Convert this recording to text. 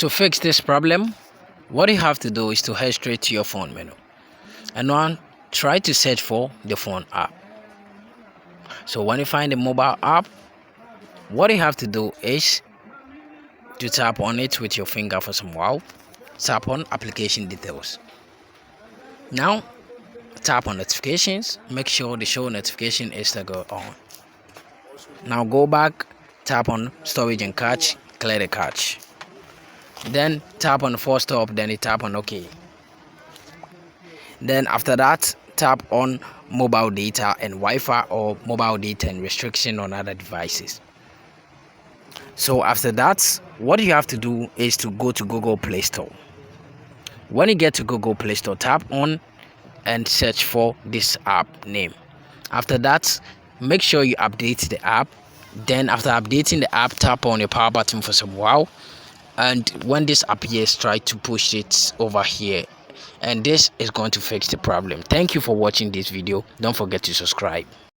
To fix this problem, what you have to do is to head straight to your phone menu, and now try to search for the phone app. So when you find the mobile app, what you have to do is to tap on it with your finger for some while. Tap on application details. Now tap on notifications. Make sure the show notification is still on. Now go back, tap on storage and cache, clear the cache. Then tap on force stop, then you tap on OK. Then after that, tap on mobile data and Wi-Fi or mobile data and restriction on other devices. So after that, what you have to do is to go to Google Play Store. When you get to Google Play Store, tap on and search for this app name. After that, make sure you update the app. Then after updating the app, tap on your power button for some while, and when this appears, try to push it over here, and this is going to fix the problem. Thank you for watching this video. Don't forget to subscribe.